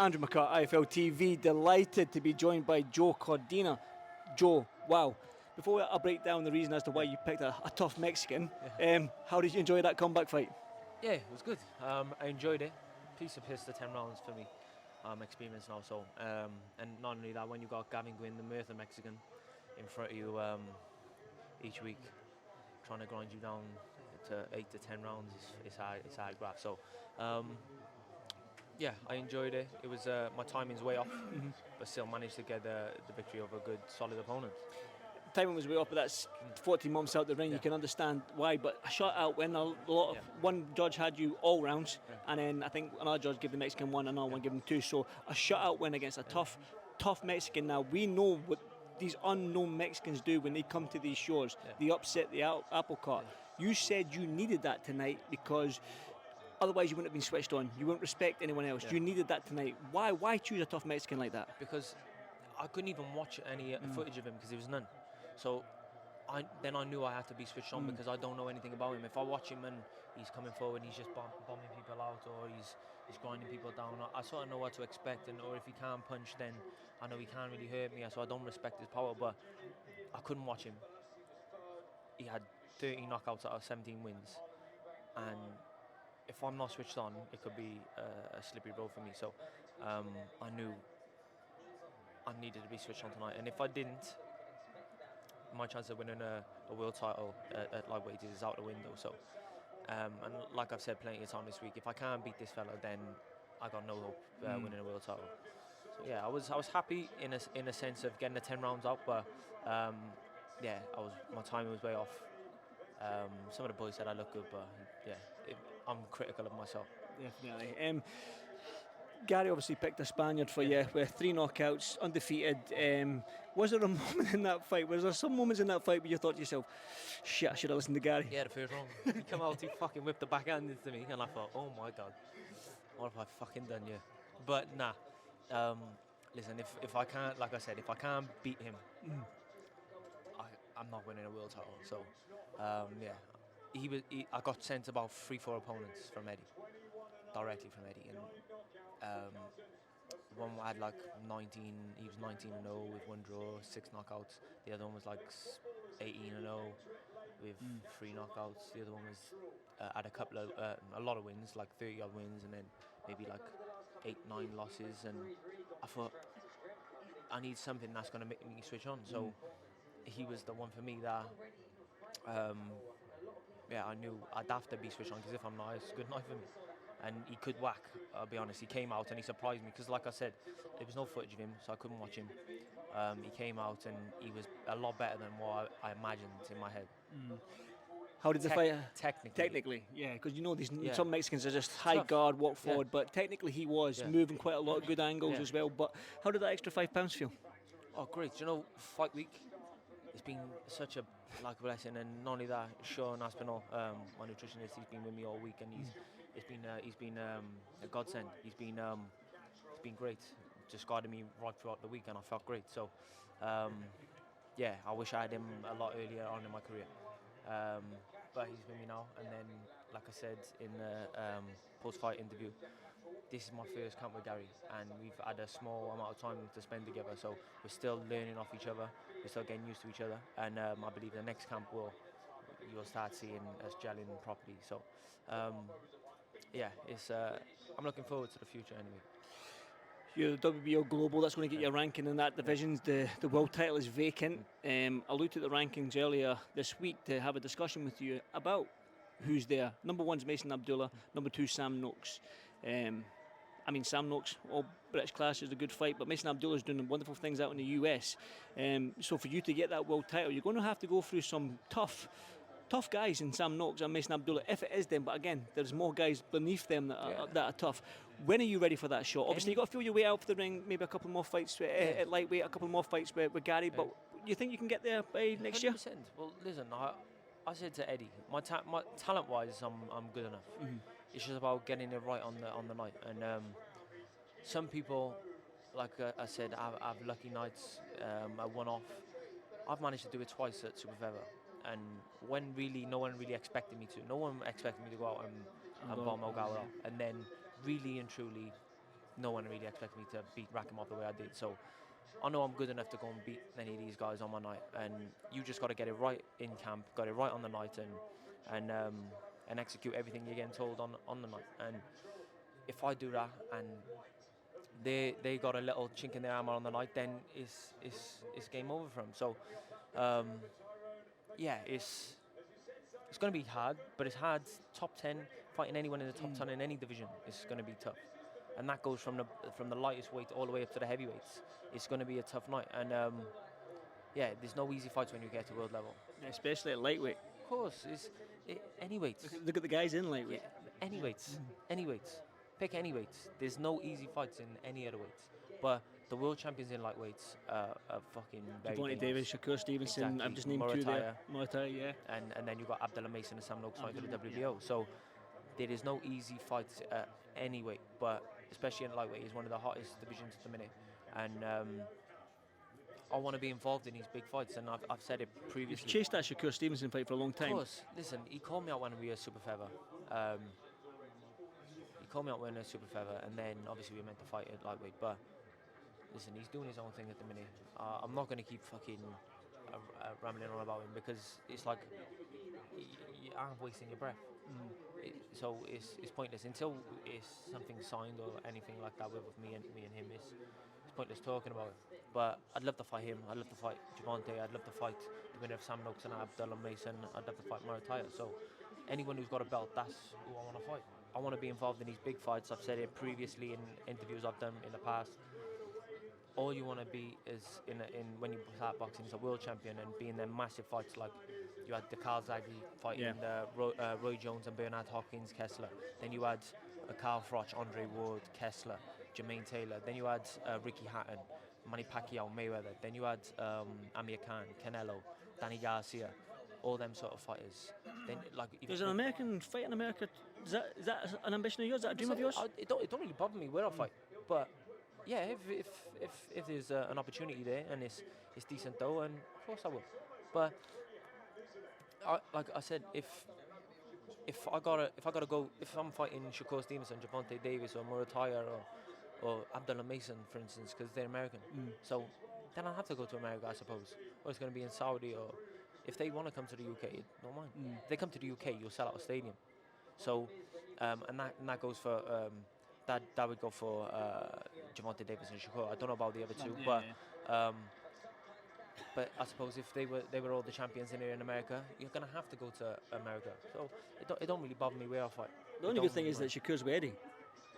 Andrew McCart, IFLTV, delighted to be joined by Joe Cordina. Joe, wow. Before I break down the reason as to why you picked a tough Mexican, how did you enjoy that comeback fight? Yeah, it was good. I enjoyed it. Piece of piss, the 10 rounds for me. Experience now, so and not only that, when you got Gavin Gwynn, the Murtha Mexican, in front of you each week, trying to grind you down to 8 to 10 rounds, it's hard graft. So yeah, I enjoyed it. It was my timing's way off, but still managed to get the victory over a good, solid opponent. Timing was way off, but that's 14 months out the ring. You can understand why. But a shutout when a lot of one judge had you all rounds, and then I think another judge gave the Mexican one, another one gave him two. So a shutout win against a tough Mexican. Now we know what these unknown Mexicans do when they come to these shows. They upset the apple cart. You said you needed that tonight because otherwise you wouldn't have been switched on. You wouldn't respect anyone else. You needed that tonight. Why choose a tough Mexican like that? Because I couldn't even watch any footage of him because there was none. So I knew I had to be switched on because I don't know anything about him. If I watch him and he's coming forward and he's just bombing people out or he's grinding people down, I sort of know what to expect. Or if he can't punch, then I know he can't really hurt me, so I don't respect his power. But I couldn't watch him. He had 30 knockouts out of 17 wins. And if I'm not switched on, it could be a slippery road for me. So I knew I needed to be switched on tonight. And if I didn't, my chance of winning a world title at lightweight is out the window. So, and like I've said plenty of times this week, if I can't beat this fella, then I got no hope winning a world title. So yeah, I was happy in a sense of getting the 10 rounds out, but yeah, my timing was way off. Some of the boys said I look good, but yeah, I'm critical of myself. Definitely. Gary obviously picked a Spaniard for you with 3 knockouts, undefeated. Was there a moment in that fight? Was there some moments in that fight where you thought to yourself, "Shit, I should have listened to Gary"? Yeah, the first round. He come out, he fucking whipped the backhand into me, and I thought, "Oh my god, what have I fucking done here?" But nah. Listen, if I can't, like I said, if I can't beat him, I'm not winning a world title. So yeah, I got sent about 3-4 opponents from Eddie, directly from Eddie, and one had like 19. He was 19-0 with 1 draw, 6 knockouts. The other one was like 18-0 with 3 knockouts. The other one was had a lot of wins, like 30 odd wins, and then maybe like 8-9 losses. And I thought I need something that's going to make me switch on. So he was the one for me that yeah, I knew I'd have to be switched on because if I'm not, it's good enough for me. And he could whack, I'll be honest. He came out and he surprised me because, like I said, there was no footage of him, so I couldn't watch him. He came out and he was a lot better than what I imagined in my head. How did the fight? Technically, yeah, because you know some Mexicans are just high guard, walk forward, but technically he was moving quite a lot of good angles as well. But how did that extra £5 feel? Oh, great! Do you know, fight week, it's been such a blessing, and not only that, Sean Aspinall, my nutritionist, he's been with me all week, and he's been a godsend. He's been great. Just guided me right throughout the week, and I felt great. So yeah, I wish I had him a lot earlier on in my career. But he's with me now, and then, like I said in the post-fight interview, this is my first camp with Gary, and we've had a small amount of time to spend together, so we're still learning off each other, we're still getting used to each other, and I believe the next camp you'll start seeing us gelling properly. So yeah, I'm looking forward to the future anyway. You're the WBO Global, that's going to get your ranking in that division. The world title is vacant. I looked at the rankings earlier this week to have a discussion with you about who's there. Number 1's Mason Abdullah, number 2 Sam Noakes. I mean, Sam Noakes, all British class, is a good fight, but Mason Abdullah's doing wonderful things out in the US. So for you to get that world title, you're going to have to go through some tough guys in Sam Noakes and Mason Abdullah, if it is them. But again, there's more guys beneath them that are tough. When are you ready for that shot? Obviously, you've got to feel your way out for the ring, maybe a couple more fights at lightweight, a couple more fights with Gary, but you think you can get there by next 100%. Year? Well, listen, I said to Eddie, my talent-wise, I'm good enough. It's just about getting it right on the night. And some people, like I said, have lucky nights, a one-off. I've managed to do it twice at Super Feather. And when really no one really expected me to. No one expected me to go out and bomb Ogawa. And then really and truly no one really expected me to beat Rakhimov the way I did. So I know I'm good enough to go and beat any of these guys on my night, and you just got to get it right in camp, got it right on the night, and execute everything you're getting told on the night. And if I do that, and they got a little chink in their armor on the night, then it's game over for them. So yeah, it's going to be hard, but it's hard. Top 10, fighting anyone in the top 10 in any division is going to be tough, and that goes from the lightest weight all the way up to the heavyweights. It's going to be a tough night, and yeah, there's no easy fights when you get to world level. Especially at lightweight. Of course, any weights. Look at the guys in lightweight. Yeah, any weights, any weights. Pick any weights. There's no easy fights in any other weights, but the world champions in lightweights are fucking very Devontae dangerous. Davis, Shakur Stevenson, Exactly. I've just named two there. Muay yeah. And then you've got Abdullah Mason and Sam Noakes fighting for the WBO. So there is no easy fights at any weight, but especially in lightweight is one of the hottest divisions at the minute. And I want to be involved in these big fights, and I've said it previously. You've chased that Shakur Stevenson fight for a long time. Of course. Listen, he called me out when we were super feather. He called me out when we were super feather, and then obviously we were meant to fight at lightweight. But listen, he's doing his own thing at the minute. I'm not going to keep fucking rambling on about him, because it's like you aren't wasting your breath. So it's pointless until it's something signed or anything like that with me and him. It's pointless talking about it. But I'd love to fight him. I'd love to fight Javante. I'd love to fight the winner of Sam Noakes and Abdullah Mason. I'd love to fight Murataya. So anyone who's got a belt, that's who I want to fight. I want to be involved in these big fights. I've said it previously in interviews I've done in the past. All you want to be is when you start boxing is a world champion, and be in them massive fights like you had the Carl Zaghi fighting Roy Jones and Bernard Hopkins, Kessler. Then you had Carl Froch, Andre Ward, Kessler, Jermaine Taylor. Then you had Ricky Hatton, Manny Pacquiao, Mayweather. Then you had Amir Khan, Canelo, Danny Garcia, all them sort of fighters. Then there's an American fight in America. Is that an ambition of yours? Is that a dream of yours? It don't really bother me where I fight, but yeah, if there's an opportunity there and it's decent though, and of course I will. But like I said, if I gotta go, if I'm fighting Shakur Stevenson, Javante Davis, or Murataya, or Abdullah Mason, for instance, because they're American, so then I have to go to America, I suppose, or it's going to be in Saudi, or if they want to come to the UK, don't mind. If they come to the UK, you'll sell out a stadium. So and that goes for that would go for Javante Davis and Shakur. I don't know about the other two, but I suppose if they were all the champions in here in America, you're gonna have to go to America. So it don't really bother me where I fight. The only good thing is that Shakur's with Eddie.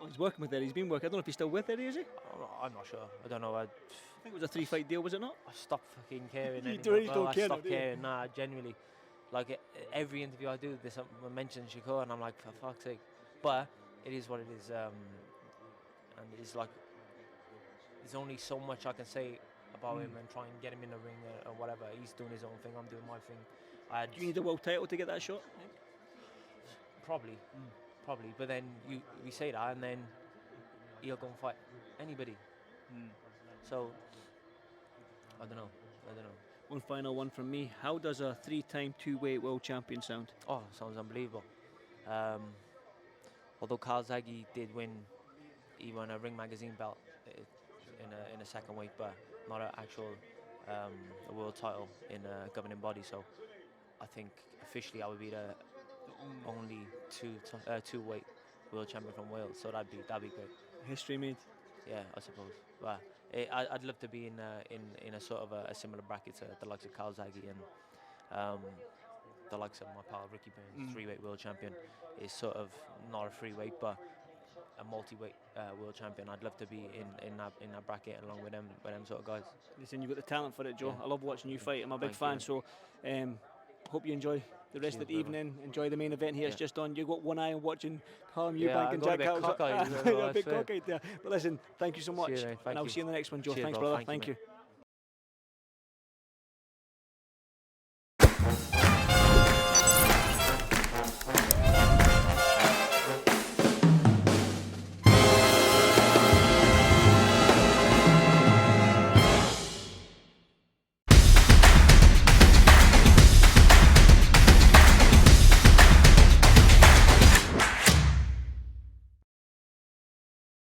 Oh, he's working with Eddie. He's been working. I don't know if he's still with Eddie, is he? I'm not sure. I don't know. I think it was a 3-fight deal, was it not? I stopped fucking caring. You don't care. I stopped caring. Nah, genuinely. Like every interview I do, there's something mentioned Shakur, and I'm like, for fuck's sake. But it is what it is. And it's like there's only so much I can say about him and try and get him in the ring or whatever. He's doing his own thing. I'm doing my thing. Do you need a world title to get that shot? Probably. But then we say that, and then he'll go and fight anybody. So I don't know. One final one from me. How does a 3-time 2-weight world champion sound? Oh, sounds unbelievable. Although Carl Zaghi did win, he won a Ring Magazine belt in a second weight, but not an actual a world title in a governing body. So I think officially I would be the only two-weight world champion from Wales. So that'd be great. History made. Yeah, I suppose. But I'd love to be in a sort of a similar bracket to the likes of Carl Zaghi and the likes of my pal Ricky Burns, 3-weight world champion. Is sort of not a 3-weight, but a multi-weight world champion. I'd love to be in that bracket along with them sort of guys. Listen, you've got the talent for it, Joe. Yeah. I love watching you fight. I'm a big Thank fan. you. So hope you enjoy the rest of the evening. Enjoy the main event here. It's just on. You've got one eye on watching Callum Eubank and Jack Howes. Cockeyed. You're a bit cockeyed there. But listen, thank you so much. Cheers, and I'll see you in the next one, Joe. Cheers, Thanks, bro. brother. Thank you, Thank you.